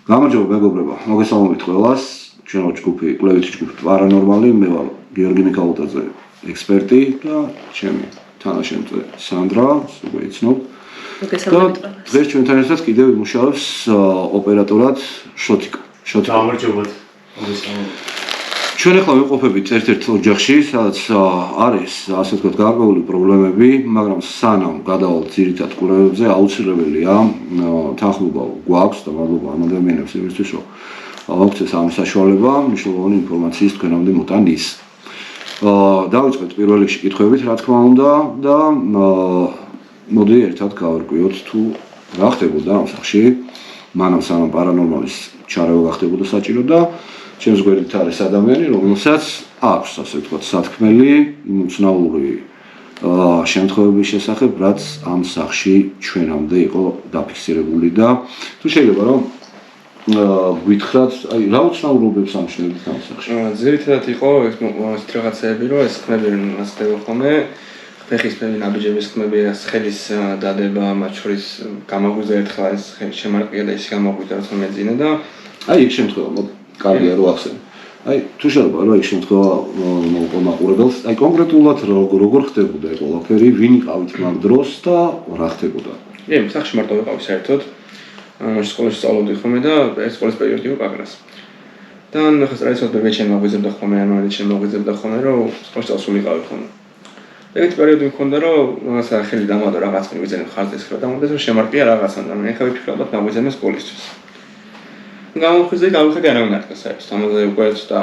გამარჯობა მეგობრებო, მოგესალმებით ყველას. ჩვენ ვართ ჯგუფი, კვლევითი ჯგუფი პარანორმალი, მე ვარ გიორგი მიქალუტაძე, ექსპერტი და ჩემი თანაშემწე სანდრა, უკვე იცნობ. მოგესალმებით ყველას. დღეს ჩვენთან ერთად კიდევ იმუშავებს ოპერატორად შოთიკა. გამარჯობათ. მოგესალმებით. ჩვენ ახლა ვიმყოფებით ერთ-ერთ ოჯახში, სადაც არის ასე ვთქვათ გარკვეული პრობლემები, მაგრამ სანამ გადავალთ ძირითად კვლევებზე, აუცილებელია თანხმობა გვაქვს და მადლობა ამ ადამიანებს იმისთვის, რომ მოგცეს ამ საშუალება, მნიშვნელოვანი ინფორმაციის თქვენამდე მოტან ის. დავიწყეთ პირველ რიგში კითხვებით, რა თქმა უნდა, და მოდი ერთად გავარკვიოთ თუ რა ხდებოდა ამ სახში, მანამ სანამ პარანორმალის ჩარევა გახდებოდა საჭირო და ჩემს გვერდით არის ადამიანი, რომელსაც აქვს, ასე ვთქვათ, სათქმელი იმ უცნაური შემთხვევების შესახებ, რაც ამ სახში ჩვენამდე იყო დაფიქსირებული და თუ შეიძლება რომ გითხრათ, აი რა უცნაურობებს ამჩნევთ ამ სახში? ძირითადად იყო ეს რაღაცეები, რომ ეს ხმები მასდება ხოლმე, ფეხის ხმები, ნაბიჯების ხმები, ხელის დადება, მათ შორის გამაგვიზა ერთხელ ეს ხელი შემარყია და ის გამოგვიდა რომ მეძინა და აი ეგ შემთხვევა კარგია რომ ახსენე. აი თუ შეიძლება რომ ეგ შემთხვევა მოუყურებელს, აი კონკრეტულად როგორ ხდებოდა ეს ყველაფერი, ვინ იყავით მაგ დროს და რა ხდებოდა? სახში მარტო ვიყავი საერთოდ. სკოლაში სწავლობდი ხოლმე და ეს სკოლის პერიოდი იყო კაგრას. და ახლა რაიცოდ მეჩენ მოგვიზებდა ხოლმე, ანუ მეჩენ მოგვიზებდა ხოლმე, რომ სკოლაში წავსულიყავი ხოლმე. ეგეთი პერიოდი მქონდა, რომ რაღაცა ხელი დამადო რაღაც მივიძენე ხარჯს ხრო და მომდეს რომ შემარყია რაღაცა და მე ხა ვიფიქრობ და მოგვიზემე სკოლისთვის. გამოვხიზე არავინ არ გასაერთოდ ამაზე უკვე და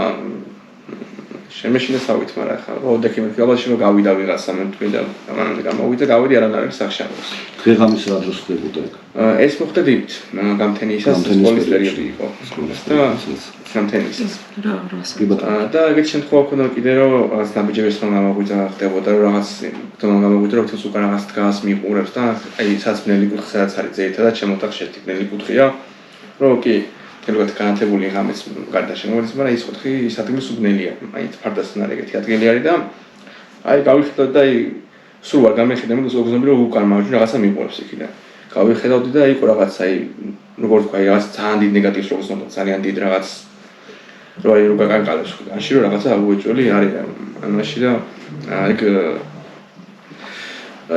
შემეშინე სავით, მაგრამ ხა ოდექიმ ფილმში რომ გავიდა ვიღაცა მე თქვი და ამანამდე გამოვიდა, გავიდი არანაირი სახში ამბობს. დღეღამის რა დროს ხდებოდა ეგ? ეს მოხდა დილით, გამთენიისას სკოლის პერიოდი იყო. და გამთენიისას. და ეგეთ შემთხვევა ქონდა კიდე რომ რაღაც ნაბიჯების ხმა გამოგვიდა ხდებოდა რომ რაღაც თქმა გამოგვიდა რომ თუნდაც უკვე რაღაც დგას მიყურებს და აი საცბნელი კუთხე სადაც არის ძირითადად ჩემ ოთახში ერთი ბნელი კუთხეა რომ კი თელგოთ განათებული ღამეს გარდა შემოგვიწყდა, მაგრამ ის კუთხე ის ადგილი სუბნელია. აი ფარდასთან არის ეგეთი ადგილი არის და აი გავიხედავდი და აი სულ არ გამეხედავ და ზოგზოგი რომ უკან მარჯვნივ რაღაცა მიყურებს იქიდან. გავიხედავდი და იყო რაღაც აი როგორ თქვა აი რაღაც ძალიან დიდ ნეგატივს როგორც უნდა ძალიან დიდ რაღაც რო აი რო გაკანკალებს ხო. ანში რომ რაღაცა აღვეჭველი არის ამაში და ეგ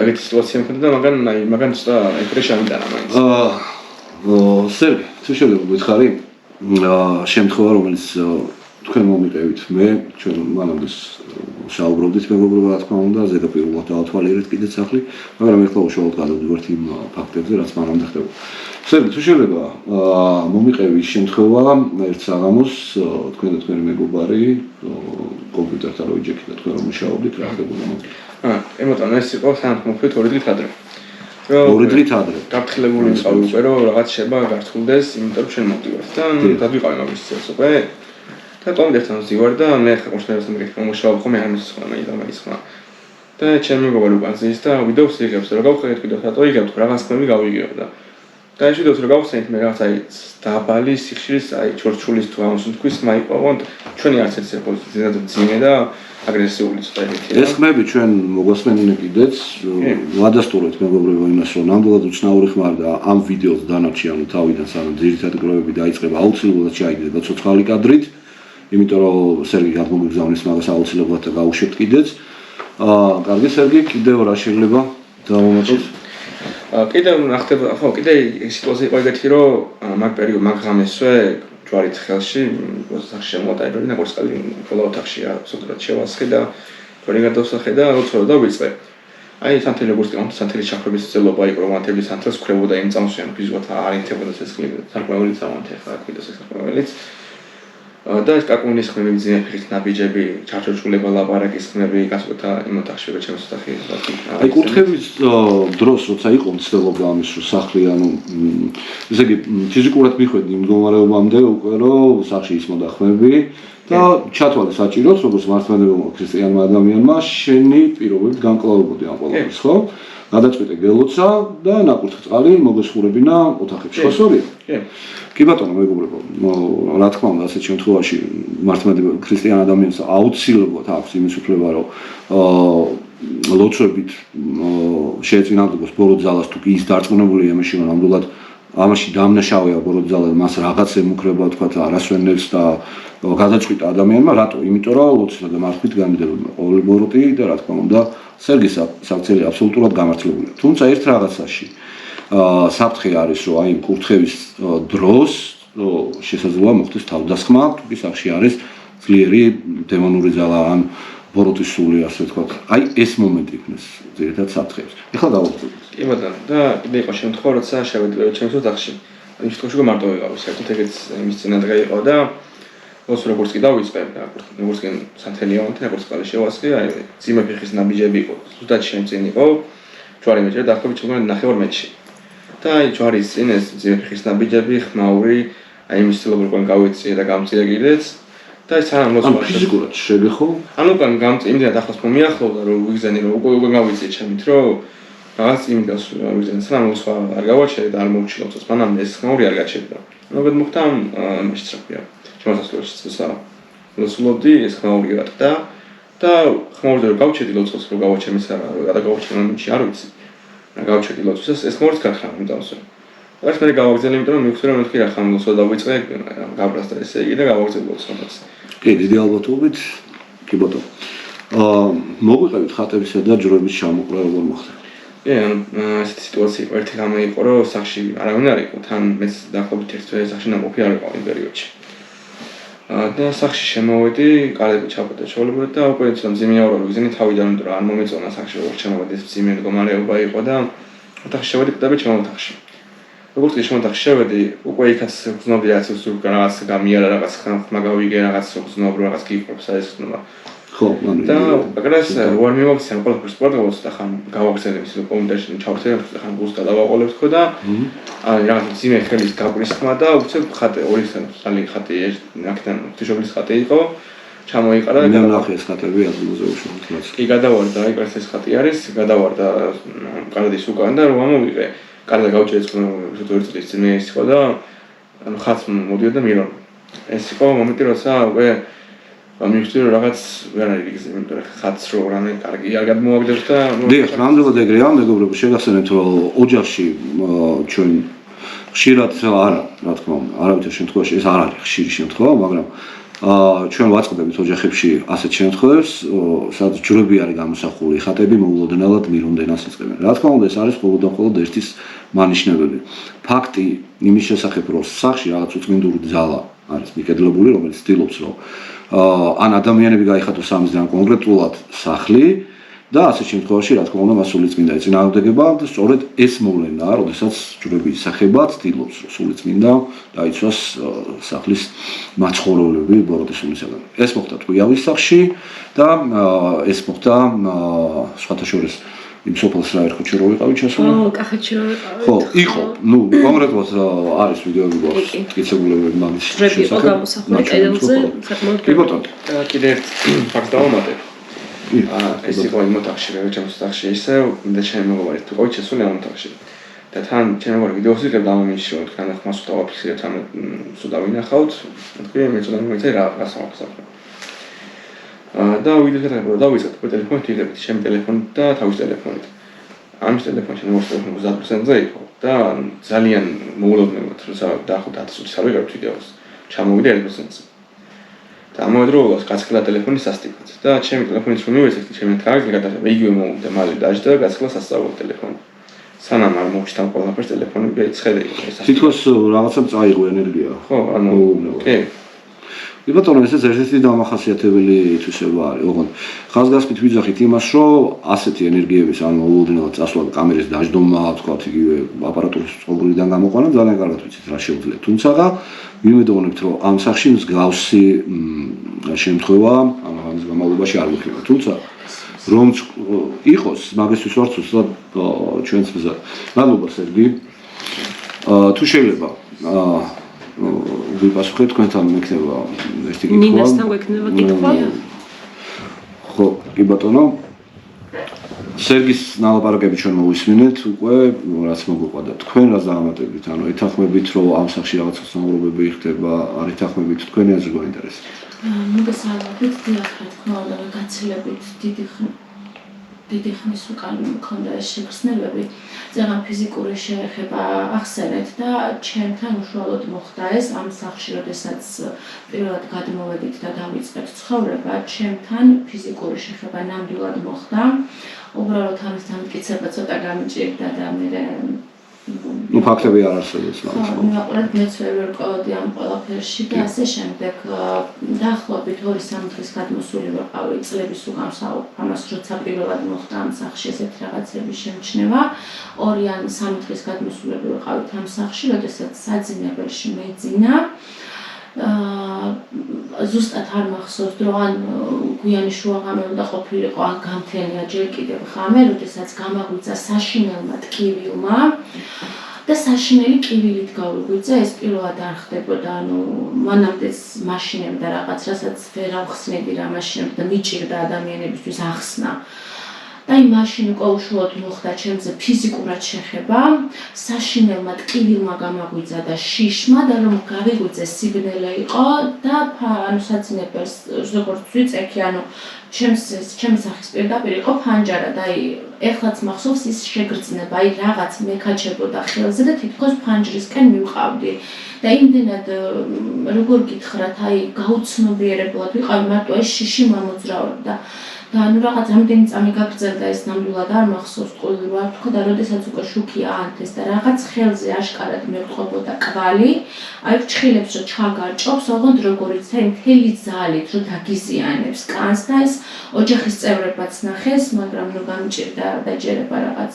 ეგეთი სიტუაცია მქონდა და მაგან ცოტა ეპრეშა მიტანა მაინც. სერგი, თუ შეიძლება გითხარი, შემთხვევა რომელიც თქვენ მომიყევით მე, ჩვენ მანამდე საუბრობდით მეგობრებო, რა თქმა უნდა, ზედაპირულად დავთვალიერეთ კიდეც ახლა, მაგრამ ეხლა უშუალოდ გადავდივართ იმ ფაქტებზე, რაც მანამდე ხდებოდა. სერგი, თუ შეიძლება მომიყევით შემთხვევა ერთ საღამოს, თქვენ და თქვენი მეგობარი კომპიუტერთან რო იჯექით და თქვენ რომ მუშაობდით, რა ხდებოდა მოკლედ? ემოტა ეს იყო სამწუხაროდ 2 დღით ადრე. 2 დღით ადრე. გაფრთხილებული ვიყავი უკვე რომ რაღაც შეება გართულდეს, იმიტომ რომ ჩვენ მოვდივართ და დავიყავი მაგის წელს უკვე. და კომპიუტერთან ვზივარ და მე ხა კონსტრუქტორთან მუშაობ ხოლმე ამის ხოლმე მაგის ხმა. და ჩვენ მეგობარი უკან ზის და ვიდეოს იღებს რომ გავხედეთ ვიდეოს რატო იღებთ რაღაც ხმები გავიგებ და ეს ვიდეოს რომ გავხსენით მე რაღაც აი დაბალი სიხშირის აი ჩორჩულის თუ ამას თქვის ხმა იყო ჩვენი არც ერთ პოზიციაზე და ძიმე და აგრესიული ცოტა ეგეთია. ეს ხმები ჩვენ მოგვასმენინე კიდეც ვადასტურეთ მეგობრებო იმას რომ ნამდვილად უცნაური ხმა და ამ ვიდეოს დანარჩი ანუ თავიდან სანამ ძირითადი კვლევები დაიწყება აუცილებლად შეაიგდება ცოცხალი კადრით იმიტომ რომ სერგი გამოგიგზავნის მაგას აუცილებლად გავუშვებთ კიდეც. კარგი სერგი, კიდევ რა შეიძლება დავუმატოთ? კიდევ ნახდება, ხო, კიდე სიტუაცია იყო ეგეთი რომ მაგ ღამესვე ჯვარით ხელში, ოთახში შემოტაიბები და გორსკალი ყველა ოთახშია, სულაც შევასხე და თორე გადავსახე და როცა დავიწყე. აი სანთელი როგორც კი სანთელი ჩახრების წელობა იყო, რომ ანთების სანთელს ხრებოდა იმ წამსვე, ანუ ფიზიკურად არინთებოდა ცეცხლი, საკმაოდ სამანთე ხა კიდეს ეს საკმაოდ და ეს კაკუნის ხმები ძინე ფეხით ნაბიჯები, ჩარჩოჩულება ლაპარაკის ხმები, გასვეთა იმ ოთახში ჩემს ოთახში. აი კურთხევის დროს როცა იყო მცდელობა ამის რომ სახლი ანუ ესე იგი ფიზიკურად მიხვედი იმ მდგომარეობამდე უკვე რომ სახში ისმოდა ხმები და ჩათვალე საჭიროც როგორც მართლმადიდებლურმა ქრისტიანმა ადამიანმა შენი პირობებით განკლავებოდი ამ ყველაფერს ხო? გადაწყვეტე გელოცა და ნაკურთხ წყალი მოგესხურებინა ოთახებში. ხო სწორია? კი. კი ბატონო მეგობრებო, რა თქმა უნდა, ასეთ შემთხვევაში მართლმადიდებლურ ქრისტიან ადამიანს აუცილებლად აქვს იმის უფლება, რომ ლოცვებით შეეწინააღმდეგოს ბოროტ ძალას თუ კი ის დარწმუნებულია იმაში, რომ ნამდვილად ამაში დამნაშავეა ბოროტძალა მას რაღაც ემუქრება თქვა არასვენებს და გადაწყვიტა ადამიანმა რატო? იმიტომ რომ ლოცვა და მარხვით განმდებოდა ყოველი ბოროტი და რა თქმა უნდა სერგის საქციელი აბსოლუტურად გამართლებულია. თუმცა ერთ რაღაცაში საფრთხე არის რომ აი კურთხევის დროს შესაძლოა მოხდეს თავდასხმა, თუ სახში არის ძლიერი დემონური ძალა ან ბოროტის სული ასე ვთქვათ. აი ეს მომენტი იქნეს ძირითადად საფრთხეებს. ეხლა დავუწყოთ. კი ბატონო, და კიდე იყო შემთხვევა, როცა შევედი ჩემს ოთახში. იმ შემთხვევაში მარტო ვიყავი, საერთოდ ეგეც იმის წინადღე იყო და როგორც კი დავიწყე და როგორც კი სანთელიონი და როგორც ყალე შევასწრე, აი ძიმე ფეხის ნაბიჯები იყო. ზუსტად შენ წინ იყო ჯვარი მეჭე და დაახლოებით ჩემთან 9 მეტრში. და აი ჯვარის წინ ეს ძიმე ფეხის ნაბიჯები, ხმაური, აი იმის ცდილობ როგორ გავეციე და გამწირე კიდეც. და ეს არ მოსვლა. ანუ ფიზიკურად შეგეხო? ანუ გამწირე, იმდენად ახლოს მომიახლოვდა რომ ვიგზენი რომ უკვე გავიწიე ჩემით რომ რაღაც იმდენს ვიგზენი სანამ მოსვლა არ გავაჩერე და არ მოვჩილოთ მანამდე ეს ხმაური არ გაჩერდა. მოგეთ მოხდა მაშინ რა ქვია. შემოსასვლელში წესა ლოცულობდი ეს ხმაური გატყდა და ხმაურზე რომ გავჩერდი ლოცულს რომ გავაჩერე მის რა გავაჩერე მომენტში არ ვიცი. რა გავჩერდი ლოცულს ეს ხმაურს გაქრა იმდანსო. ეს მე გავაგზავნე იმიტომ რომ მივხვდი რომ მეთქი რა ხან ლოცვა დავიწყე გაბრასდა ესე იგი და გავაგზავნე ლოცვას. კი დიდი ალბათობით კი ბატონო. მოგვიყევით ხატებისა და ჯვრების ჩამოყრა როგორ მოხდა? კი ანუ ესეთი სიტუაცია იყო ერთი გამე იყო რომ სახში არავინ არ იყო თან მეც დაახლოებით ერთ თვე სახში ნამყოფი არ იყო იმ პერიოდში. და სახში შემოვედი, კალები ჩავკეტე ჩაოლებოდა და უკვე ცოტა მძიმეა რომ ვიზენი თავიდან რომ არ მომეწონა სახში როგორ შემოვედი ეს მძიმე მდგომარეობა იყო და ოთახში შევედი და ჩემოთახში. როგორც კი შემოთახში შევედი, უკვე იქაც გზნობდი რაღაც გამიარა რაღაც ხმა გავიგე რაღაც გზნობ რაღაც გიყვებს აი ეს გზნობა. ხო, და აგრეს ვარ მივაქცია ყველაფერს სპორტს და ხან გავაგზავნე ის კომენტარში ჩავწერე ხან გულს გადავაყოლებ თქო და აი რაღაც მძიმე ხელის გაბრისხმა და უცებ ხატე ორი სალი ხატი აქედან ღვთისმშობლის ხატი იყო ჩამოიყარა და ნახე ეს ხატები აზრმუზეუმში მთლაც კი გადავარდა აი ეს ხატი არის გადავარდა კარდის უკან და რომ ამოვიყე კარდა გავჭერე თქო ერთ წუთის წინ ის იყო და ანუ ხატს მოდიოდა მირონ ეს იყო მომენტი როცა უკვე ამისთვის რაღაც ვერ არის იგზა, იმიტომ რომ ხატს რო რამე კარგი არ გადმოაგდებს და დიახ, ნამდვილად ეგრეა, მეგობრებო, შეგახსენებთ რომ ოჯახში ჩვენ ხშირად არა, რა თქმა უნდა, არავითარ შემთხვევაში ეს არ არის ხშირი შემთხვევა, მაგრამ ჩვენ ვაწყდებით ოჯახებში ასეთ შემთხვევებს, სადაც ჯვრები არის გამოსახული, ხატები მოულოდნელად მირონდენას იწყებენ. რა თქმა უნდა, ეს არის მხოლოდ ერთის მანიშნებელი. ფაქტი იმის შესახებ, რომ სახში რაღაც უწმინდური ძალა არის მიკედლებული, რომელიც ცდილობს რომ ან ადამიანები გაიხატოს ამისგან კონკრეტულად სახლი და ასეთ შემთხვევაში რა თქმა უნდა მას სულიწმინდა ეწინააღმდეგება და სწორედ ეს მოვლენაა, როდესაც ჯვრები ისახება, ცდილობს რომ სულიწმინდა დაიცვას სახლის მაცხოვრებლები ბოროტის სულისაგან. ეს მოხდა ტყვიავის სახლში და ეს მოხდა სხვათა შორის იმ სოფელს რა ერთხელ რო ვიყავით ჩასული? კახეთში რო ვიყავით. ხო, იყო. ნუ კონკრეტულად არის ვიდეოები გვაქვს მტკიცებულებები მაგის შესახებ. იყო გამოსახული კედელზე, საკმაოდ. კი ბატონო. კიდე ერთ ფაქტს დავამატებ. ეს იყო იმ ოთახში, ჩემს ოთახში ისე და ჩემი მეგობარი თუ ყავით შესული ამ ოთახში. და თან ჩემი მეგობარი ვიდეოს იღებდა ამ იმის რომ თან ხმას დავაფიქსირებთ ამ სულ დავინახავთ. თქვი მე ცოტა მოიწე რა გასაუბრებთ. და დავიწყეთ ტელეფონით იღებთ ჩემი ტელეფონით და თავის ტელეფონით. ამის ტელეფონში ნუ 50%-ზე იყო და ძალიან მოულოდნელად როცა დაახლოებით 10 წუთი არ ვიღებთ ვიდეოს. ჩამოვიდა 1%-ზე. და ამავდროულად გაცხელა ტელეფონი სასტიკად და ჩემი ტელეფონით რომ მივეცეთ ჩემი კარგი გადახება იგივე მომდა მალე დაждდა და გაცხელა სასწავლო ტელეფონი. სანამ არ მოვჩთან ყველაფერს ტელეფონი შეხედე იყო ეს. თითქოს რაღაცამ წაიღო ენერგია. ხო, ანუ კი ბატონო, ეს ერთ-ერთი დამახასიათებელი თვისება არის. ოღონდ ხაზგასმით ვიძახით იმას, რომ ასეთი ენერგიების ან მოულოდნელად წასვლა კამერის დაждდომა, თქვათ, იგივე აპარატურის წყობილიდან გამოყვანა ძალიან კარგად ვიცით რა შეუძლია. თუმცა ვიმედოვნებთ, რომ ამ სახში მსგავსი შემთხვევა ამ ღამის განმავლობაში არ ვიქნება. თუმცა რომ იყოს მაგისთვის ვარ ცუდად ჩვენს მზად. მადლობა სერგი. თუ შეიძლება ვიპასუხეთ თქვენთან მექნება ერთი კითხვა. ნინასთან გვექნება კითხვა? ხო, კი ბატონო. სერგის ნალაპარაკები ჩვენ მოვისმინეთ უკვე, რაც მოგვიყვადა. თქვენ რას დაამატებით? ანუ ეთანხმებით, რომ ამ სახში რაღაც ცნობები ხდება, არ ეთანხმებით თქვენი აზრი გვაინტერესებს. მოგესალმებით, დიახ, რა თქმა უნდა, გაცილებით დიდი დიდი ხნის უკან მქონდა ეს შეგრძნებები, ზეღან ფიზიკური შეეხება ახსენეთ და ჩემთან უშუალოდ მოხდა ეს ამ სახლში, როდესაც პირველად გადმოვედით და დავიწყეთ ცხოვრება, ჩემთან ფიზიკური შეეხება ნამდვილად მოხდა. უბრალოდ ამისთან მტკიცება ცოტა გამიჭირდა და მე ფაქტები არ არსებობს. მივაყურეთ მეც ვერ ვერკოვდი ამ ყველაფერში და ასე შემდეგ. დაახლოებით 2-3 დღის გადმოსული ვიყავი წლების უკან ამას როცა პირველად მოხდა ამ სახლში ესეთი რაღაცების შემჩნევა. 2 ან 3 დღის გადმოსულები ვიყავით ამ სახლში, როდესაც საძინებელში მეძინა. ზუსტად არ მახსოვს დრო ან გვიანი შუაღამე უნდა ყოფილიყო ან გამთენია ჯერ კიდევ ღამე, როდესაც გამაგვიძა საშინელმა ტკივილმა და საშინელი კივილით გავიგვიძა, ეს პირველად არ ხდებოდა, ანუ მანამდეც მაშინებდა რაღაც, რასაც ვერ ავხსნედი რა მაშინებდა და მიჭირდა ადამიანებისთვის ახსნა. და იმ მაშინ უკვე უშუალოდ მოხდა ჩემზე ფიზიკურად შეხება, საშინელმა ტკივილმა გამაგვიძა და შიშმა და რომ გავიგვიძე სიბნელე იყო და ანუ საძინებელს როგორც ვიწექი, ანუ ჩემი სახის პირდაპირ იყო ფანჯარა და აი ეხლაც მახსოვს ის შეგრძნება, აი რაღაც მეკაჩებოდა ხელზე და თითქოს ფანჯრისკენ მივყავდი. და იმდენად როგორ გითხრათ, აი გაუცნობიერებლად ვიყავი, მარტო ეს შიში მომოძრავებდა. და ანუ რაღაც ამდენი წამი გაგრძელდა ეს ნამდვილად არ მახსოვს ტყუილი რა თქვა და როდესაც უკვე შუქი აანთეს და რაღაც ხელზე აშკარად მევწყობოდა კვალი, აი ფრჩხილებს რომ ჩაგარჭობს, ოღონდ როგორ იცი, მთელი ძალით რომ დაგიზიანებს კანს და ეს ოჯახის წევრებაც ნახეს, მაგრამ ნუ გამჭირდა დაჯერება რაღაც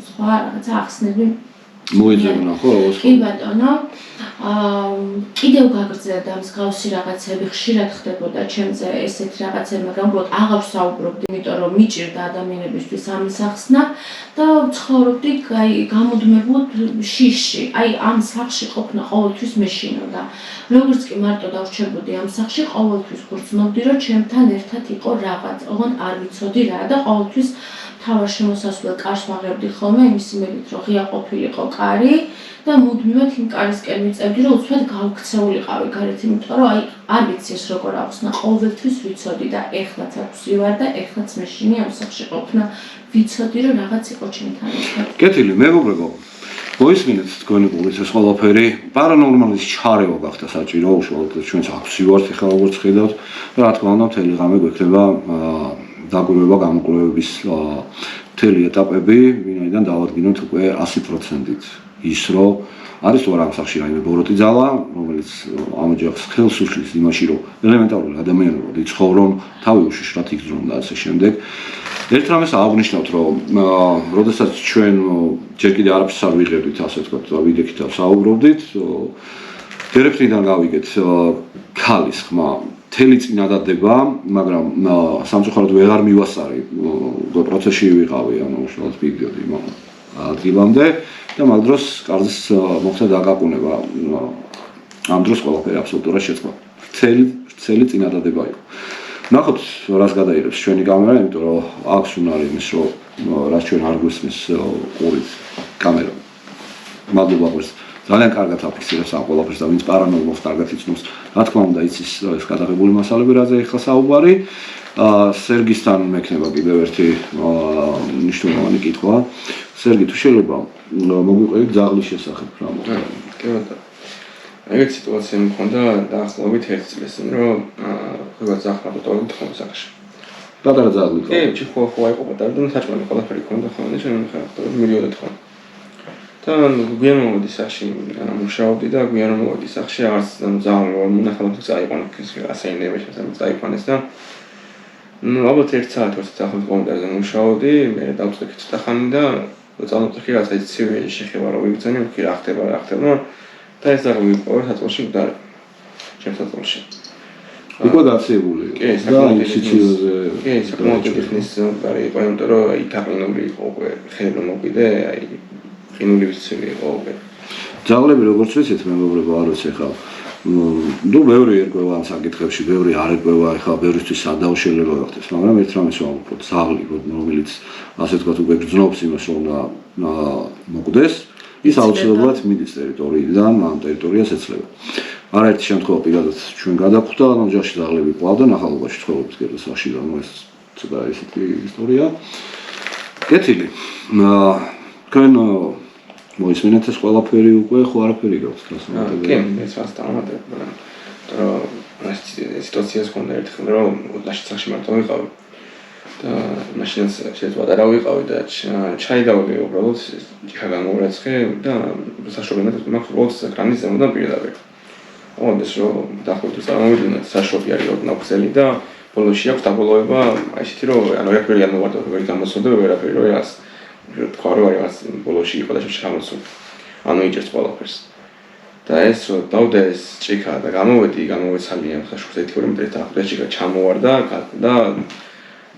სხვა რაღაცა ახსნები მოიძებნა ხო როგორც კი ბატონო კიდევ გაგრძელდა მსგავსი რაღაცები ხშირად ხდებოდა ჩემზე ესეთი რაღაცები, მაგრამ უბრალოდ აღარ ვსაუბრობდი, იმიტომ რომ მიჭირდა ადამიანებისთვის ამის ახსნა და ცხოვრობდი აი გამუდმებულ შიში. აი ამ სახლში ყოფნა ყოველთვის მეშინოდა. როგორც კი მარტო დავრჩებოდი ამ სახლში, ყოველთვის გრძნობდი, რომ ჩემთან ერთად იყო რაღაც, ოღონდ არ ვიცოდი რა და ყოველთვის თავარ შემოსასვლელ კარს ვაღებდი ხოლმე იმის იმედით, რომ ღია ყოფილიყო კარი და მუდმივად იმ კარისკენ მიწევდი, რომ უცბად გავქცეულიყავი გარეთ, იმიტომ რომ აი არ ვიცი ეს როგორ ახსნა, ყოველთვის ვიცოდი და ეხლაც აქვს ვარ და ეხლაც მეშინი ამ სახლში ყოფნა ვიცოდი, რომ რაღაც იყო ჩემთან ერთად. კეთილი, მეგობრებო, მოისმინეთ თქვენი გულით ეს ყველაფერი, პარანორმალის ჩარევა გახდა საჭირო, უშუალოდ ჩვენც აქვს ვართ ახლა როგორც ხედავთ, რა თქმა უნდა მთელი ღამე გვექნება დაგვირვება გამოკვლევების მთელი ეტაპები, ვინაიდან დავადგინოთ უკვე 100%-ით ის, რომ არის თუ არა ამ სახლში რაიმე ბოროტი ძალა, რომელიც ამ ოჯახს ხელს უშლის იმაში, რომ ელემენტარული ადამიანურად იცხოვრონ, თავი უშიშრად იგრძნონ და ასე შემდეგ. ერთ რამეს აღნიშნავთ, რომ როდესაც ჩვენ ჯერ კიდე არაფერს არ ვიღებდით, ასე ვთქვათ, ვიდექით და საუბრობდით, დერეფნიდან გავიგეთ ქალის ხმა მთელი წინადადება, მაგრამ სამწუხაროდ ვეღარ მივასწარი, პროცესში ვიყავი, ანუ უშუალოდ ვიგდიოდი ადგილამდე და მაგ დროს კარზის მოხდა დაგაყუნება. ამ დროს ყველაფერი აბსოლუტურად შეწყდა. მთელი წინადადება იყო. ნახოთ, რას გადაიღებს ჩვენი კამერა, იმიტომ რომ აქვს უნარი იმის, რომ რაც ჩვენ არ გვისმის ყურით კამერა. მადლობა გულს. ძალიან კარგად აფიქსირებს ამ ყველაფერს და ვინც პარანორმალს კარგად იცნობს, რა თქმა უნდა იცის ეს გადაღებული მასალები, რაზე ახლა საუბარი. სერგისთან მექნება კიდევ ერთი მნიშვნელოვანი კითხვა. სერგი, თუ შეიძლება მოგვიყვებით ძაღლის შესახებ რა მოხდა? კი ბატონო. ეგეთ სიტუაცია მქონდა დაახლოებით 1 წლის წინ, რომ ხება ძაღლა ბატონი თქვენ სახში. პატარა ძაღლი იყო. კი, ხო იყო პატარა და საჭმელი ყველაფერი ქონდა ხოლმე, ჩვენ ხარ მივიდეთ ხოლმე. და გვიან მომდი სახში მუშაობდი და გვიან მომდი სახში არც ძაღლი მონახავთ წაიყვანე ასეინები შესაძლოა წაიყვანეს და ალბათ 1 საათი ძაღლის კომენტარზე მუშაობდი, მე დავწვიქით ცოტა ხანი და წამოწვიქი რაცა ცივი შეხება რა ვიგზავნე, კი რა ხდება და ეს ძაღლი მიყოლა საწოლში და ჩემს საწოლში. უკვე გაცილებული კი, სიცივეზე. კი, საკმაოდ ხნის ბარი იყო, იმიტომ რომ იტაყინული იყო უკვე ხელი მოგვიდე, აი ხინული ვიცილი იყო უკვე. ძაღლები როგორც ვიცით, მეგობრებო, არ ვიცი ხა. ნუ ბევრი ერკვევა ამ საკითხებში, ბევრი არ ერკვევა, ხა ბევრისთვის სადაო შეიძლება გახდეს, მაგრამ ერთ რამეს ვამბობ, ძაღლი, რომელიც ასე თქვათ უკვე გრძნობს იმას, რომ მოკვდეს, ის აუცილებლად მიდის ტერიტორიიდან, ამ ტერიტორიას ეცლება. არაერთი შემთხვევა პირადად ჩვენ გადახვდა, ოჯახში ძაღლები ყავდა, ახალობაში ცხოვრობთ გერდასაში და ეს ცოტა ესეთი ისტორია. კეთილი. თქვენ მოისმინეთ ეს ყველაფერი უკვე ხო არაფერი გაქვს გასამართლებელი? კი, ეს ვასტავმატებ, მაგრამ სიტუაციას ხონდა ერთხელ რომ ოდნაშიც სახში მარტო ვიყავი და მაშინაც შეიძლება და რა ვიყავი და ჩაიდავდი უბრალოდ ჭიქა გამოვერაცხე და საშუალებით მაქვს უბრალოდ ეკრანის ზემოდან პირდაპირ. ამას რომ დაახლოებით წარმოვიდგინოთ საშუალო არის ოდნავ ქსელი და ბოლოში აქვს დაბოლოება აი ისეთი რომ ანუ ერთგვარი არ მოვარდა ვერ გამოსვლა და ვერაფერი რომ რას თქვა რომ აი რას ბოლოში იყო და შემოსულ ანუ იჭერს ყველაფერს და ეს რომ დავდე ეს ჭიქა და გამოვეცალიან ხაშურს 1 კილომეტრი და ჭიქა ჩამოვარდა და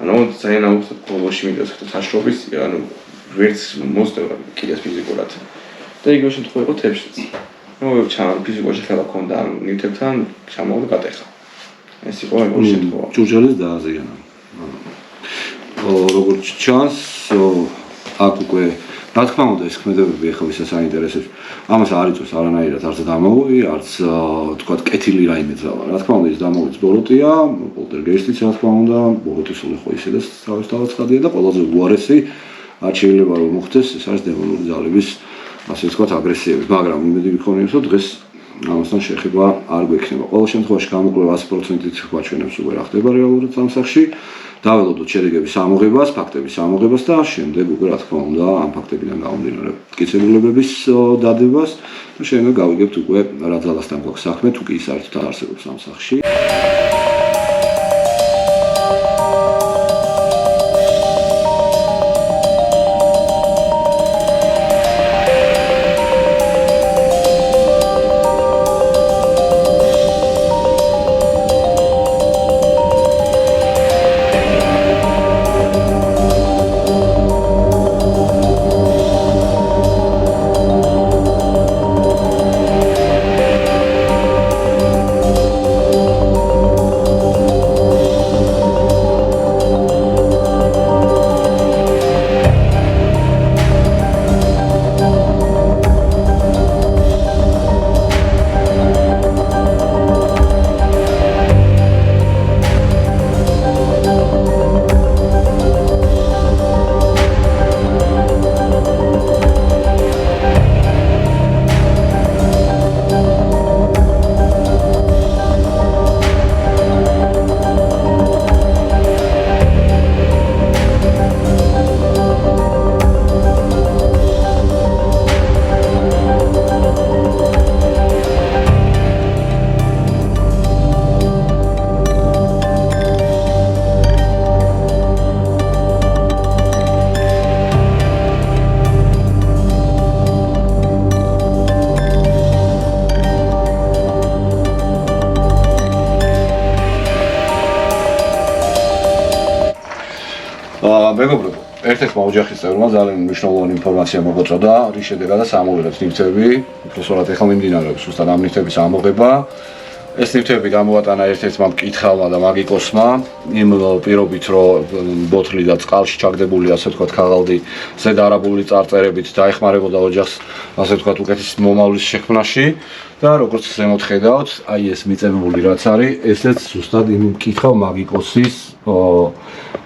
ანუ ძალიან აუცილებლად ბოლოში მიდევს ხეთ საშუალების ანუ ვერც მოსდევა კიდეს ფიზიკურად და იგივე შემთხვევა იყო თებშიც ну, чам ფიზიკაში ხელა ქონდა ნივთებთან ჩამოვდა გატეხა. ეს იყო ეგ შემთხვევა. ჭურჭელის დააზიანა. როგორც ჩანს, აქ უკვე რა თქმა უნდა ეს ქმედებები ახლა ვისაც აინტერესებს. ამას არ იწევს არანაირად არც დამოვი, არც თქვა კეთილი რაიმე ძალა. რა თქმა უნდა ეს დამოვიც ბოლოტია, პოლტერგეისტიც რა თქმა უნდა, ბოლოტისული ხო ისედაც თავისთავად ცხადია და ყველაზე უარესი არ შეიძლება რომ მოხდეს, ეს არის დემონური ძალების ასე ვთქვათ აგრესიები, მაგრამ იმედი ვიქონიებს, რომ დღეს ამასთან შეხება არ გვექნება. ყოველ შემთხვევაში გამოკვლევა 100%-ით გვაჩვენებს უკვე რა ხდება რეალურად ამ სახში. დაველოდოთ შედეგების ამოღებას, ფაქტების ამოღებას და შემდეგ უკვე რა თქმა უნდა ამ ფაქტებიდან გამომდინარე მტკიცებულებების დადებას და შემდეგ გავიგებთ უკვე რა ძალასთან გვაქვს საქმე, თუ კი საერთოდ არ არსებობს ამ სახში. მეგობრებო, ერთ-ერთმა ოჯახის წევრმა ძალიან მნიშვნელოვანი ინფორმაცია მოგაწოდა, რის შედეგადაც ამოვიღეთ ნივთები, უბრალოდ ეხლა მიმდინარეობს ზუსტად ამ ნივთების ამოღება. ეს ნივთები გამოატანა ერთ-ერთმა მკითხავმა და მაგიკოსმა, იმ პირობით, რომ ბოთლი და წყალში ჩაგდებული, ასე ვთქვათ, ქაღალდი ზედარაბული წარწერებით დაეხმარებოდა ოჯახს, ასე ვთქვათ, უკეთის მომავლის შექმნაში და როგორც ზემოთ ხედავთ, აი ეს მიწებებული რაც არის, ესეც ზუსტად იმ მკითხავ მაგიკოსის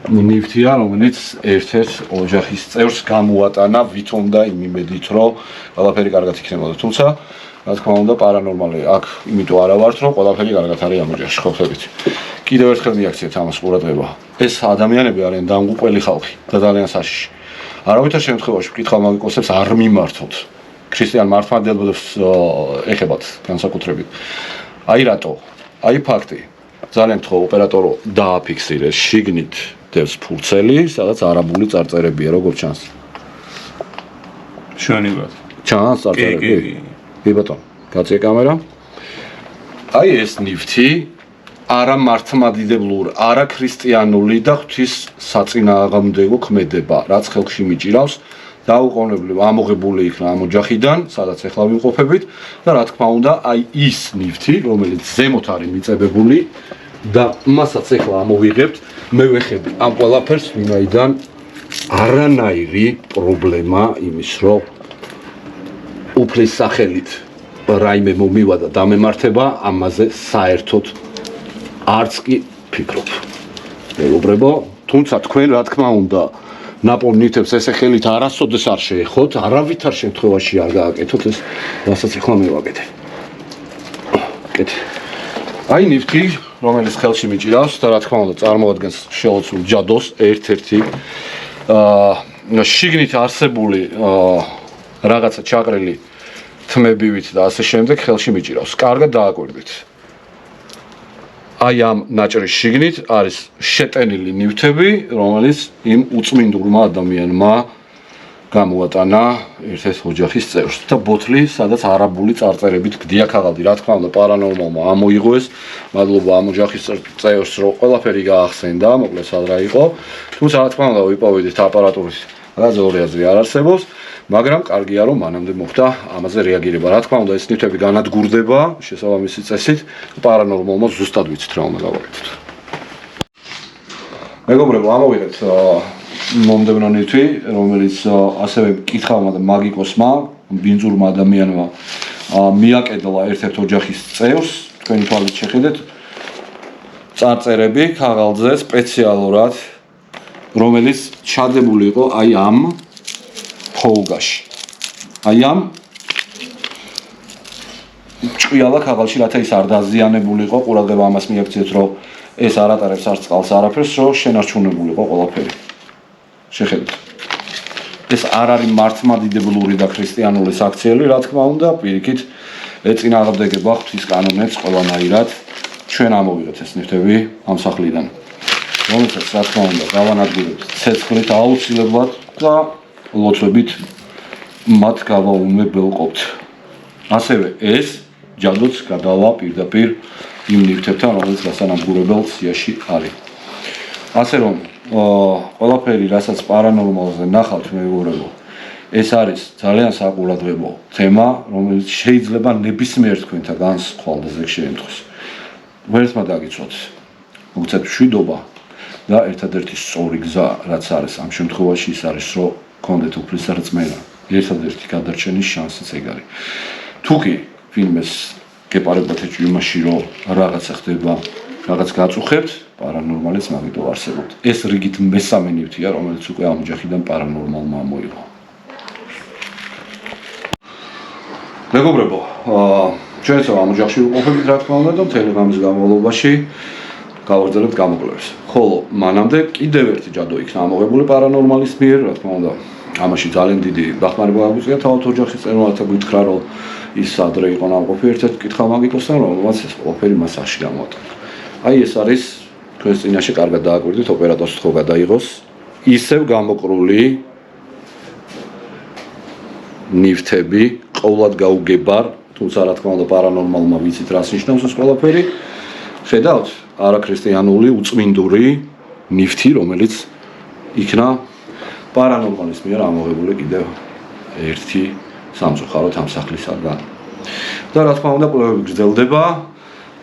ნივთია, რომელიც ერთ-ერთ ოჯახის წევრს გამოატანა, ვითომ და იმ იმედით, რომ ყველაფერი კარგად იქნებოდა. თუმცა, რა თქმა უნდა, პარანორმალი აქ იმიტომ არა ვართ, რომ ყველაფერი კარგად არის ამ ოჯახში, ხო ხედავთ. კიდევ ერთხელ მიაქციეთ ამას ყურადღება. ეს ადამიანები არიან დამღუპველი ხალხი და ძალიან საშიში. არავითარ შემთხვევაში მკითხავ მაგიკოსებს არ მიმართოთ. ქრისტიან მართლმადიდებლებს ეხებათ განსაკუთრებით. აი რატო? აი ფაქტი. ძალიან თქო ოპერატორო დააფიქსირეს შიგნით დევს ფურცელი, სადაც არაბული წარწერებია, როგორც ჩანს. შენივად. ჩანს წარწერები? კი ბატონო, გაწია კამერა. აი ეს ნივთი არა მართლმადიდებლურ, არა ქრისტიანული და ღვთის საწინააღმდეგო ქმედება, რაც ხელში მიჭირავს. დაუყოვნებლივ ამოღებული იქნა ამ ოჯახიდან, სადაც ახლა ვიმყოფებით და რა თქმა უნდა, აი ის ნივთი, რომელიც ზემოთ არის მიწებებული და მასაც ახლა ამოვიღებთ, მე ვეხები ამ ყველაფერს, ვინაიდან არანაირი პრობლემა იმის, რომ უფლის სახელით რაიმე მომივადა დამემართება, ამაზე საერთოდ არც კი ფიქრობ. მეგობრებო, თუმცა თქვენ რა თქმა უნდა ნაპოვნ ნივთებს ესე ხელით არასოდეს არ შეეხოთ, არავითარ შემთხვევაში არ გააკეთოთ ეს, რასაც ახლა მე ვაკეთე. კეთე. აი ნივთი, რომელიც ხელში მიჭირავს და რა თქმა უნდა წარმოადგენს შელოცულ ჯადოს ერთ-ერთი შიგნით არსებული რაღაცა ჩაყრილი თმებივით და ასე შემდეგ ხელში მიჭირავს. კარგად დააკვირდით. აი ამ ნაჭრის შიგნით არის შეტენილი ნივთები, რომელიც იმ უწმინდურმა ადამიანმა გამოატანა ერთ-ერთ ოჯახის წევრს და ბოთლი, სადაც არაბული წარწერებით გდია ქაღალდი. რა თქმა უნდა, პარანორმალმა ამოიღო ეს. მადლობა ამ ოჯახის წევრს, რომ ყველაფერი გაახსენდა, მოკლედ სად რა იყო. თუმცა რა თქმა უნდა, ვიპოვიდით აპარატურის რაზე აზრი არ არსებობს, მაგრამ კარგია რომ მანამდე მოხდა ამაზე რეაგირება. რა თქმა უნდა, ეს ნივთები განადგურდება შესაბამისი წესით, პარანორმალმა ზუსტად ვიცით რა უნდა გავაკეთოთ. მეგობრებო, ამოვიღეთ მომდევნო ნივთი, რომელიც ასევე მკითხავმა და მაგიკოსმა, ბინძურმა ადამიანმა მიაკედლა ერთ-ერთ ოჯახის წევრს, თქვენი თვალით შეხედეთ, წარწერები ქაღალდზე სპეციალურად, რომელიც ჩადებული იყო აი ამ ფოლგაში. აი ამ ჭყიალა ქაღალდში, რათა ის არ დაზიანებული იყო, ყურადღება ამას მიაქციეთ, რომ ეს არ ატარებს არც წყალს, არაფერს, რომ შენარჩუნებული იყო ყველაფერი. შეხედეთ. ეს არ არის მართლმადიდებლური და ქრისტიანული საქციელი, რა თქმა უნდა, პირიქით ეწინააღმდეგება ღვთის კანონებს ყველანაირად. ჩვენ ამოვიღეთ ეს ნივთები ამ სახლიდან. რომელსაც რა თქმა უნდა გავანადგურებთ ცეცხლით აუცილებლად და ლოცვებით მათ გავაუმებელყოფთ. ასევე ეს ჯადოც გადავა პირდაპირ იმ ნივთებთან, რომელიც გასანადგურებელ სიაში არის. ასე რომ ყველაფერი, რასაც პარანორმალზე ნახავთ, მეგობრებო, ეს არის ძალიან საყურადღებო თემა, რომელიც შეიძლება ნებისმიერ თქვენთან განსხვავდეს ეგ შემთხვევაში. ვერთმა დაგიცვათ, მოგცეთ მშვიდობა და ერთადერთი სწორი გზა, რაც არის ამ შემთხვევაში, ის არის, რომ გქონდეთ უფლისრწმენა. ერთადერთი გადარჩენის შანსიც ეგ არის. თუ კი ვინმეს გეპარებათ იმაში, რომ რაღაცა ხდება, რაღაც გაწუხებთ, პარანორმალის მაგიტო არსებობთ. ეს რიგით მესამე ნივთია, რომელიც უკვე ამ ოჯახიდან პარანორმალმა მოიღო. მეგობრებო, ჩვენც ამ ოჯახში ვყოფებით, რა თქმა უნდა, და მთელი ამის განმავლობაში გავაგრძელებთ გამოკვლევებს. ხოლო მანამდე კიდევ ერთი ჯადო იქნა ამოღებული პარანორმალის მიერ, რა თქმა უნდა, ამაში ძალიან დიდი დახმარება გაგვიწია თავად ოჯახის წევრებთან, გითხრა, რომ ის ადრე იყო ნამყოფი ერთ-ერთ კითხავ-მაგიკოსთან, რომელმაც ეს ყველაფერი მასაში გამოატანა. აი ეს არის თქვენს წინაშე კარგად დააკვირდით, ოპერატორს ხო გადაიღოს ისევ გამოკრული ნივთები, ყოვლად გაუგებარ, თუმცა რა თქმა უნდა პარანორმალმა ვიცით რას ნიშნავს ეს ყველაფერი. ხედავთ, არაქრისტიანული უწმინდური ნივთი, რომელიც იქნა პარანორმალის მიერ ამოღებული კიდევ ერთი სამწუხაროდ ამ სახლისაგან. და რა თქმა უნდა კვლევები გრძელდება.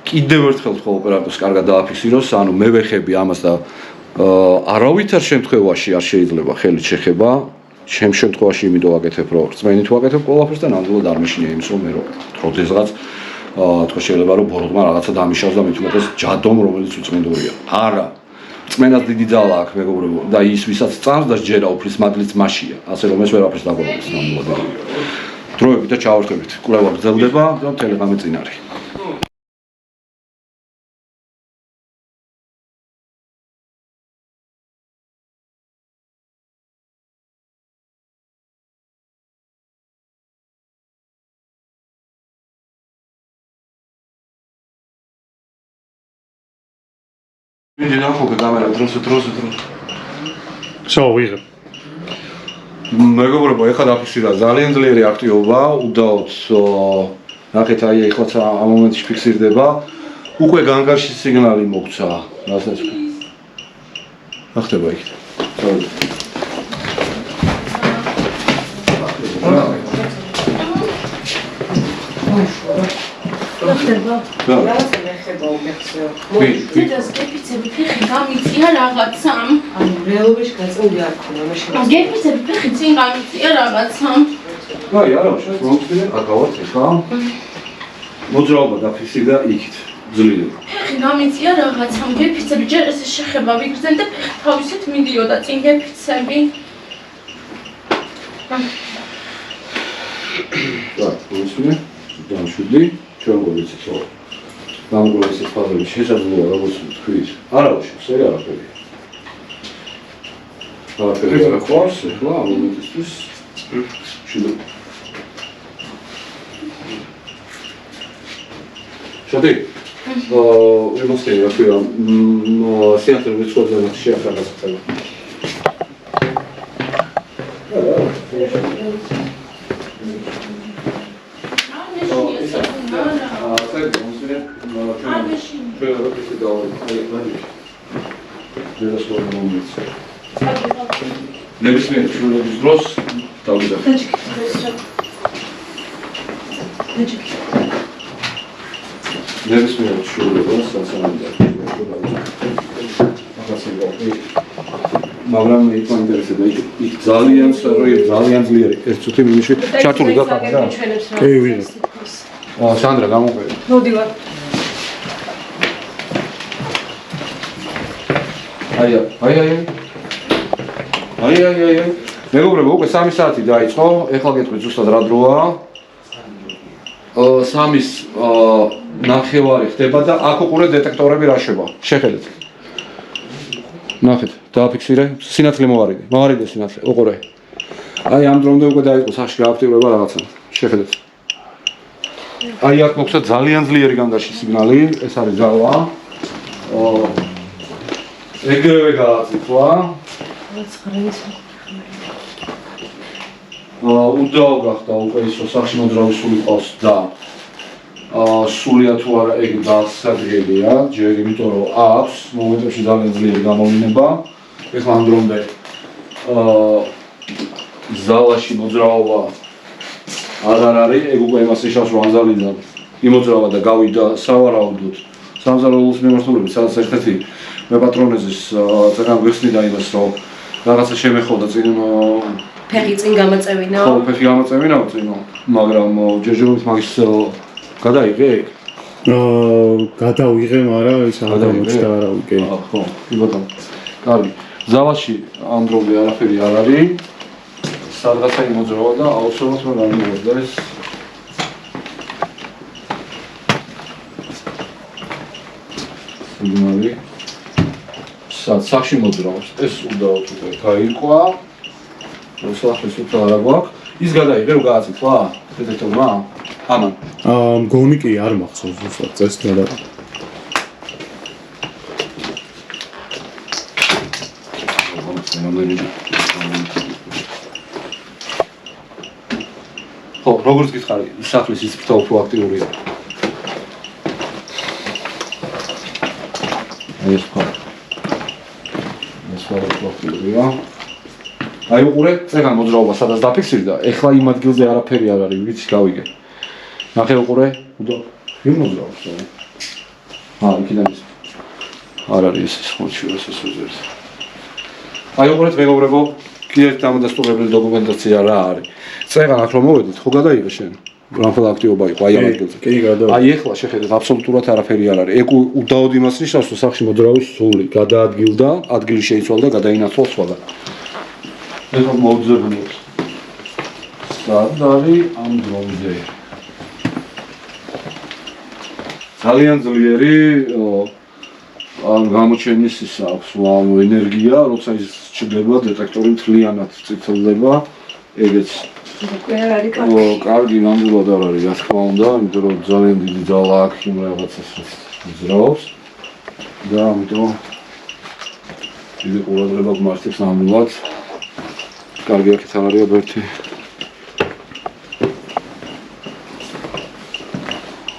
კიდევ ერთხელ თქვა ოპერატორს კარგად დააფიქსიროს, ანუ მე ვეხები ამას და არავითარ შემთხვევაში არ შეიძლება ხელით შეხება. ჩემ შემთხვევაში იმიტომ ვაკეთებ, რომ რწმენით ვაკეთებ ყველაფერს და ნამდვილად არ მეშინია იმის, რომ მე რო როდესღაც თქვა შეიძლება რომ ბოროტმა რაღაცა დამიშავს და მით უმეტეს ჯადომ, რომელიც უწმინდურია. არა. რწმენას დიდი ძალა აქვს, მეგობრებო, და ის ვისაც წამს და ჯერა უფლის მადლიც მასია. ასე რომ ეს ვერაფერს დაგვაქვს ნამდვილად. დროებით და ჩავარდებით. კვლევა გრძელდება და მთელი ღამე წინ არის. Vedi da fuoco camera, trosso. So, ვიღებ. მეგობრებო, ეხლა დაფიქსირა ძალიან ძლიერი აქტივობა, უდაოდ ნახეთ, აი ეხლაც ამ მომენტში ფიქსირდება. უკვე განგარში სიგნალი მოგცა, რასაც ახდება იქ. Kuidas გეფიცები ფეხი გამიწია რაღაცამ. ანუ რეალობაში გაწეული არ ქონა მაშინ. გეფიცები ფეხი წინ გამიწია რაღაცამ. აი, არა, შემოგვიდგინე, აკავართ ეხლა. მოძრაობა დაფიქსირდა იქით, ძლიერად. ფეხი გამიწია რაღაცამ, გეფიცები ჯერ ესე შეხება ვიგრძენ და ფეხი თავისით მიდიოდა წინ გეფიცები. და მოსვლი დამშვიდი ჩვენ გვიცით რომ გამოგონეს ეს ფაზები შესაძლოა როგორც თქვით არავის ეს არაფერია არაფერია ხوارს ახლა ამ მომენტისთვის შედო შოდი ვიმოსტე რა ქვია სიახლეების ცხოვრება შეახერხება ნებისმიერ ჩვენების დროს დავიძახეთ. ნებისმიერ ჩვენებას სასამართლო მაგრამ მე ინტერესდება იქ ძალიან ძლიერი ეს ცუთი მინიში ჩართული გაკანა რა. კი ვიღე. სანდრა გამოყვე. მოდივარ. აი. მეგობრებო, უკვე 3 საათი დაიწყო. ეხლა გეტყვით ზუსტად რა დროა. 3-ის 9:30 ხდება და აქ უყურე დეტექტორები რა შევა. შეხედეთ. ნახეთ, დააფიქსირე. სინათლე მოვარიდე სინათლე. უყურე. აი ამ დრომდე უკვე დაიწყო სახში გააქტიურება რაღაცა. შეხედეთ. აი აქ მოხდა ძალიან ძლიერი განგაში სიგნალი. ეს არის ძალა. ეგრევე გააწიფვა. უდაო გახდა უკვე ის სახში მოძრავი სული ყავს და სულია თუ არა ეგ დასაგებია ჯერ იმიტომ რომ აქვს მომენტებში ძალიან ძლიერი გამოვლინება ეხლა ამ დრომდე ზალაში მოძრაობა აღარ არის ეგ უკვე იმას იშავს რომ ანზალიდან იმოძრავა და გავიდა სავარაუდოდ სამზარეულოს მიმართულებით სადაც ერთ-ერთი მე პატრონეზის ძალიან გვიხსნიდა იმას რომ რაღაცა შემეხოდა წინ ფეხი წინ გამაწევინა. ხო, ფეხი გამაწევინა წინო, მაგრამ ჯერჯერობით მაგის გადაიღე? გადავიღე, მაგრამ ეს არ გამოჩნდა არა უკვე. ხო, კი ბატონო. კარგი. ზავაში ამ დრომდე არაფერი არ არის. სადღაცა იმოძრავა და აუცილებლად მე გამოვიდა ეს. სიგნალი. სახში მოძრაობს. ეს უდაოდ უკვე გაირკვა. მოსახლის უფრო არა გვაქვს. ის გადაიღე რომ გააწიფვა? დეტექტორმა? ამან. მგონი კი არ მახსოვს ზუსტად წეს და ხო, როგორც გითხარი, სახლის ის ფრთა უფრო აქტიურია. ეს ხო. ეს უფრო აქტიურია. აი უყურე, წეგან მოძრაობა სადაც დაფიქსირდა, ეხლა იმ ადგილზე არაფერი არ არის, ვიცი გავიგე. ნახე უყურე, ვინ მოძრაობს? იქიდან ის. არ არის ეს ხოჩი ეს უზერს. აი უყურეთ მეგობრებო, კიდევ დამადასტურებელი დოკუმენტაცია რა არის. წეგან აქ რომ მოვედით, ხო გადაიღე შენ? რამხელა აქტიობა იყო აი ამ ადგილზე. კი, გადავიღე. აი ეხლა შეხედეთ, აბსოლუტურად არაფერი არ არის. ეგ უდაოდ იმას ნიშნავს, რომ სახში მოძრაობის სული გადაადგილდა, ადგილი შეიცვალა და გადაინაცვლა სხვაგან. ეხლა მოვძებნოთ. სად არის ამ დრომზე? ძალიან ძლიერი ამ გამოჩენის ის აქვს ენერგია, როცა ის ჩდება, დეტექტორი მთლიანად წითლდება, ეგეც კარგი ნამდვილად არ არის, რა თქმა უნდა, იმიტომ რომ ძალიან დიდი ძალა აქვს იმ რაღაცას მოძრაობს და ამიტომ დიდი ყურადღება გმართებს ნამდვილად. კარგი აქეთ არ არის აბერტი.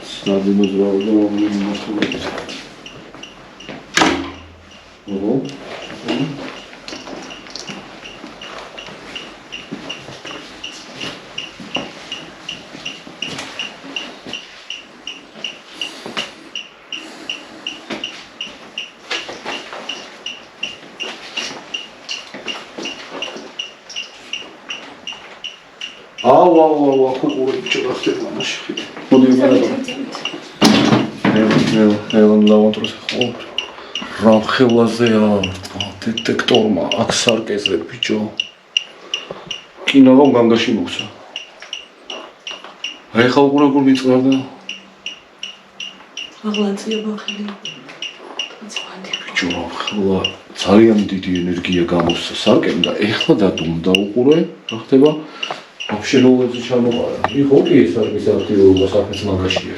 სადი მოძრაობა მომართულებით. ოღო. აუ, ხუყური ჩოდა ხდება მაშინ. მოდი ვიმარება. ელენ ლავონტროს ხო. რა ხელაზეა დეტექტორმა აქ სარკეზე ბიჭო. კინოვა განგაში მოგცა. აი ხა უყურე გული წყარდა. აღლანწია ბახილი. ბიჭო, ხლა ძალიან დიდი ენერგია გამოსცა საკენ და ეხლა დადუმდა უყურე, რა ხდება? вообще ნოლეძე ჩამოყარა. იყო კი ეს არის აქტიურობა საფეს მაგაშია.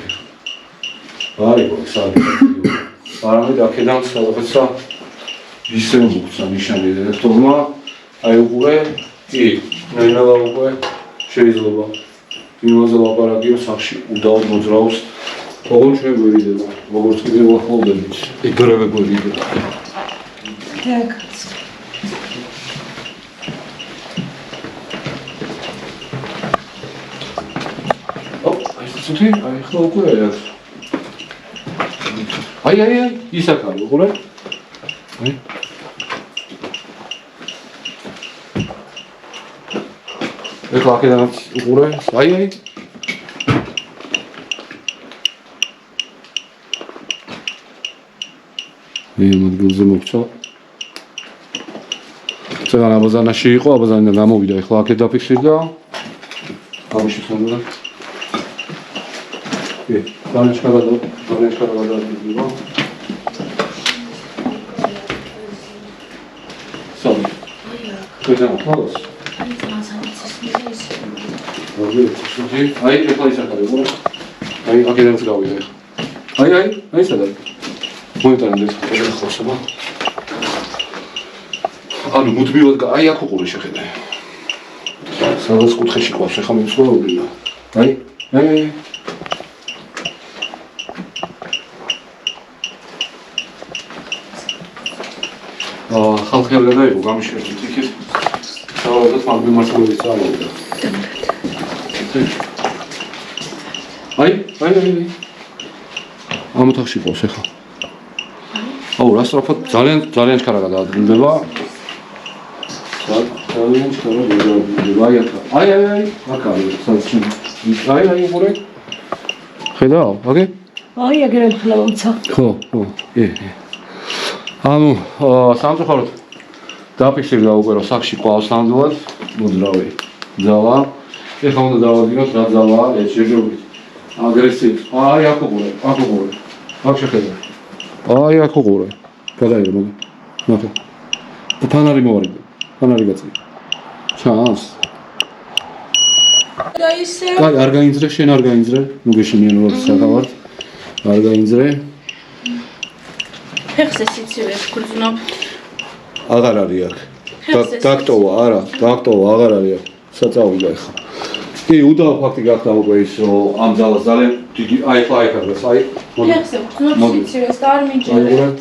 არისო საერთოდ. არამედ აქედან სადღაცა ისე მოგცა ნიშანი დირექტორმა. აი უყურე, კი, ნელა უკვე შეიძლება. იმაზე ლაპარაკია სახში უდაოდ მოძრაობს. ოღონდ ჩვენ გვერიდება, როგორც კიდევ ახლობდებით. ეგრევე გვერიდება. так. ცოტი, აი ხლა უკვე არის. აი, ის აქ არის, უყურე? აი. ეხლა აქედანაც უყურე? აი. მადგილზე მოგცა. ძალიან აბაზანაში იყო, აბაზანიდან გამოვიდა, ეხლა აქეთ დაფიქსირდა. ამის შესაძლებლად. ძალიან შეგადო გადაადგილება. სულ. კეთილ ხალხს. აი, ეხლა ის არის, უყურე? აი, აქედანაც გავიდა ეხლა. აი, სადაა? მონიტორინგის ხოსება. ანუ მუდმივად აი აქ უყურე შეხედე. სადაც კუთხეში ყავს, ეხლა მიცხოვრია. აი. ხალხი არ გადაიღო გამიშერეთ იქით. საერთოდ მაგ მიმართულებით წავიდა. აი. ამ ოთახში ყავს ეხლა. აუ, რა სწრაფად ძალიან შკარა გადაადგილდება. ძალიან შკარა გადაადგილდება. აი, აქ არის, სადაც აი, უყურე. ხედავ, ოკეი? აი, აგერ ახლა მომცა. ხო. ანუ, სამწუხაროდ დაფიქსირდა უკვე რომ სახში ყავს ნამდვილად მოძრავი ძალა. ეხლა უნდა დავადგინოთ რა ძალაა ეს შეჯობებით. აგრესივი. აი, აქ უყურე. აქ შეხედე. აი, აქ უყურე. გადაიღე მოდი. ნახე. ფანარი მოვარიდე. ფანარი გაწია. ჩანს. კაი, არ გაინძრე, შენ არ გაინძრე. ნუ გეშინიან რომ საკავართ. არ გაინძრე. ფეხზე სიცივე გრძნობ. აღარ არის აქ. დაქტოვა, არა, აღარ არის აქ. საწავიდა ახლა. კი, უდავ ფაქტი გახდა უკვე ის, რომ ამ ძალას ძალიან დიდი, აი ხა ეხარდეს, აი. ფეხზე გრძნობ სიცივეს და არ მიჯერეთ.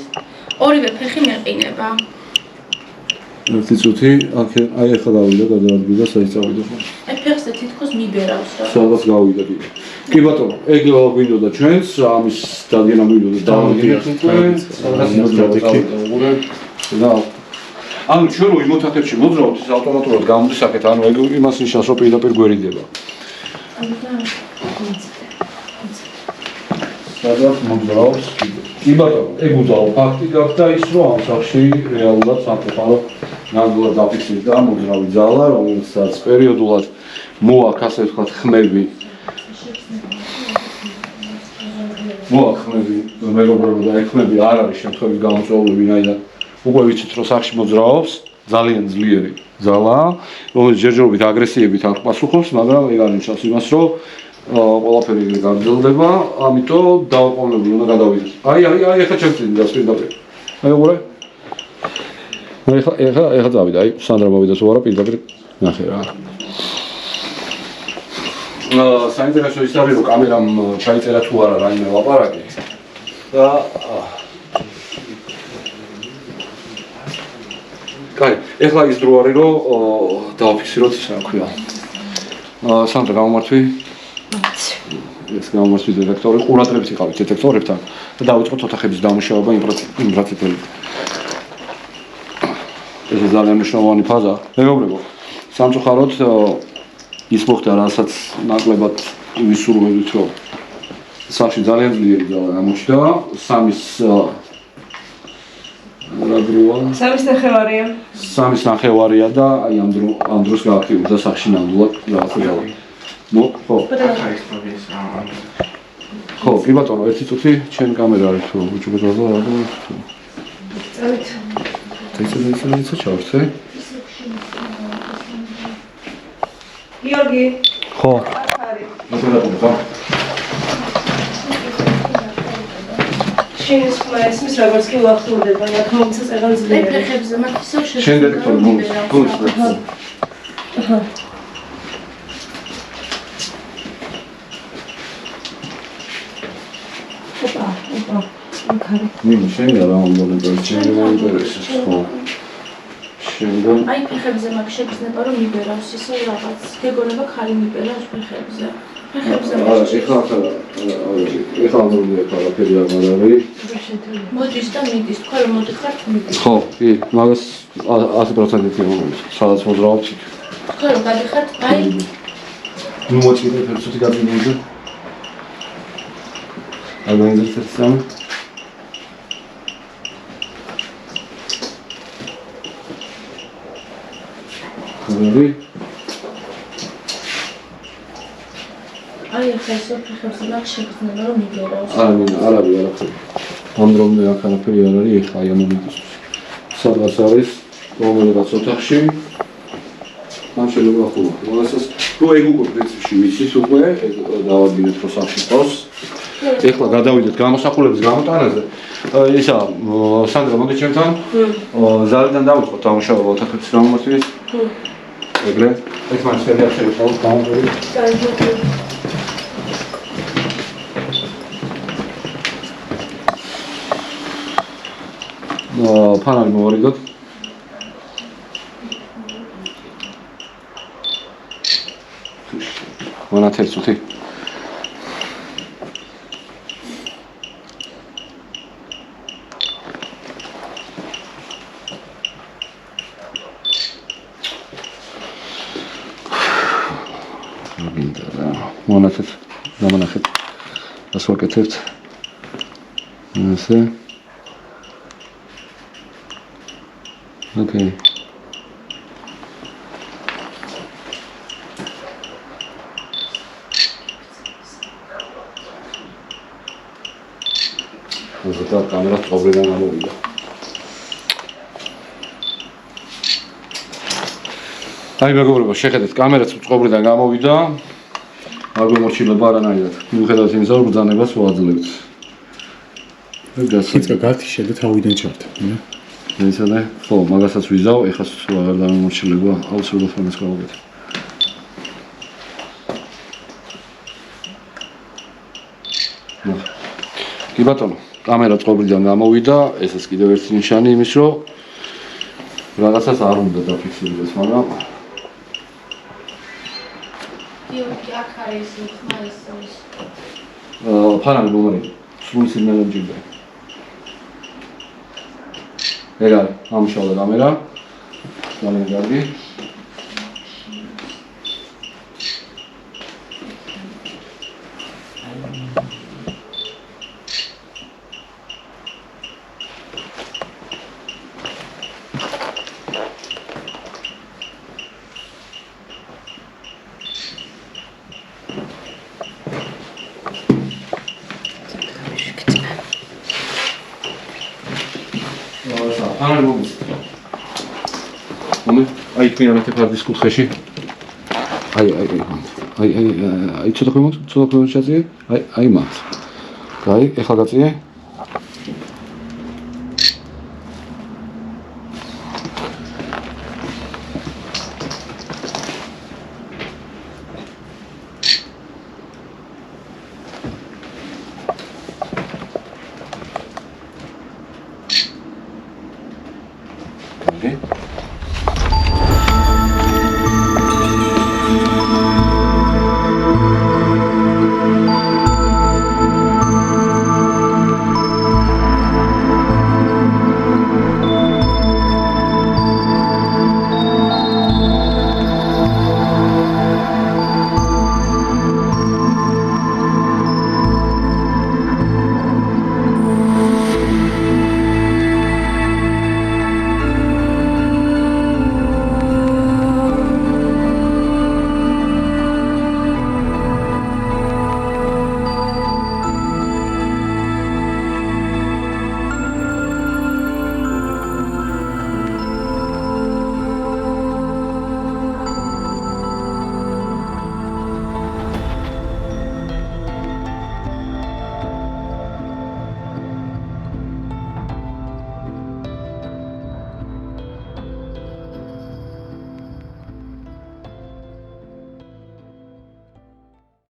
ორივე ფეხი მეყინება. ერთი წუთი, აი ახლა გავიდა, გადაადგილდა, საერთოდ ხო. აი ფეხზე თითქოს მიბერავს რა. სადაც გავიდა კი. კი ბატონო, ეგ გვინდოდა ჩვენს, ამის დადგენა გვინდოდა დავაგინოთ უკვე, სადაც მოძრავდა. და ანუ ჩვენ რო იმ ოთახებში მოძრავთ, ის ავტომატურად გამოდის აქეთ, ანუ ეგ იმას ნიშნავს, რომ პირდაპირ გვერიდება. სადაც მოძრავს. კი ბატონო, ეგ უდავ ფაქტი გახდა ის, რომ ამ სახში რეალურად სამწუხაროდ ნამდვილად დაფიქსირდა მოძრავი ძალა, რომელსაც პერიოდულად მოაქვს ასე ვთქვათ ხმები. მეგობრებო და ხმები არ არის შემთხვევით გამოწვეული, ვინაიდან უკვე ვიცით, რომ სახში მოძრაობს ძალიან ძლიერი ძალა, რომელიც ჯერჯერობით აგრესიებით არ პასუხობს, მაგრამ ეგ არ ნიშნავს იმას, რომ ყველაფერი გაგრძელდება, ამიტომ დაუყოვნებლივ უნდა გადავიდეთ. აი, ახლა ჩემთვის დასვიდაპირ. აი, უყურე. ახლა წავიდა, აი, სანდრა მოვიდა თუ არა, პირდაპირ ნახე რა. საინტერესო ის არის, რომ კამერამ ჩაიწერა თუ არა რაიმე ლაპარაკი. და კაი, ეხლა ის დრო არის, რომ დავაფიქსიროთ ის რა ქვია. სანდრა გამომართვი. ეს გამომართვი დეტექტორი, ყურადღებით იყავით დეტექტორებთან და დავიწყოთ ოთახების დამუშავება იმ პრინციპებით. ეს ძალიან მნიშვნელოვანი ფაზა. მეგობრებო, სამწუხაროდ ის მოხდა, რასაც ნაკლებად ვისურვებთ, რომ სახში ძალიან ძლიერი ძალა გამოჩნდა, სამის დროა? 3.5-ია. 3.5-ია და აი ამ დროს გააქტიურდა სახში ნამდვილად რაღაცა გავა. ხო. ხო, კი ბატონო, ერთი წუთი ჩემი კამერა არის თუ უჩვენებთ და რა თუ. წავით. ეს ჩავშე. გიორგი. ხო. აქ არის. ხო. შენის ხმა ისმის როგორც კი ვახტურდება, აქ მომცა წეღან ძლიერი. ფეხებზე მათ ისევ შენ დირექტორი გუნდს. ოპა. აქ არის. შენ რა მომდონე ჩემი მოინტერესებს ხო? შენგან აი ფეხებზე მაგ შეგრძნება რომ მიბერავს ისე რაღაც. გეგონება ხალი მიბერავს ფეხებზე. ფეხებზე ეხლა ამბობია ყველაფერი აღარ არის. მოდის და მიდის, თქვა რომ მოდიხარ მიდის. ხო, კი, მაგას 100%-ით იმოდის. სადაც მოძრაობთ იქ. თქვა რომ გადიხართ, აი ნუ მოწიდე ფერცუთი გაგინებდა. აი მაინტერესებს სამ. ხორი აი ახლა ისე ფეხებზე მაგ შეგრძნება რომ მიბერავს. არ არის არაფერი. ამ დრომდე აქ არაფერი არ არის, ეხლა აი ამომიდის. სადღაც არის რომელიღაც ოთახში. ამ შეიძლება ხოლმე. მაგასაც რო ეგ უკვე პრინციპში ვიცით უკვე, დავადგინეთ რომ სახში ყავს. ეხლა გადავიდეთ გამოსახულების გამოტანაზე. ისა სანდრა მოდი ჩემთან. ზალიდან დავიწყოთ ამუშავება ოთახების გამომართვის. ეგრე. ეს მას შეიძლება შევხალოთ გამოდები. ფანარი მოვარიდოთ. მონათელი წუთი. მონათეთ გამონახეთ. ასე ვაკეთებთ. ასე. Okay. და კამერა წობრიდან გამოვიდა. აი მეგობრებო, შეხედეთ, კამერაც წობრიდან გამოვიდა. არ გვემორჩილება არანაირად. მიუხედავად იმისა, რომ ბრძანებას ვაძლევთ. იცი გათიშე და თავიდან ჩავდებ, ნე? ისე და ხო, მაგასაც ვიზავ, ეხლა სულ აღარ დამემორჩილება, აუცილებლად ამას გავაკეთე. კი ბატონო, კამერა წობრიდან გამოვიდა, ესეც კიდევ ერთი ნიშანი იმის, რომ რაღაცას არ უნდა დაფიქსირდეს, მაგრამ გიორგი აქ არის ხმა ის. ფანარი მომარი, სრული სიგნალი მჭირდება. ეგ არის, ამუშავდა კამერა. ძალიან კარგი. ფანარი მომიცით. აი თქვენ არათე ფარდის კუთხეში. აი ცოტა ხემოთ ჩაძიე. აი მაგ. კაი, ეხლა გაწიე.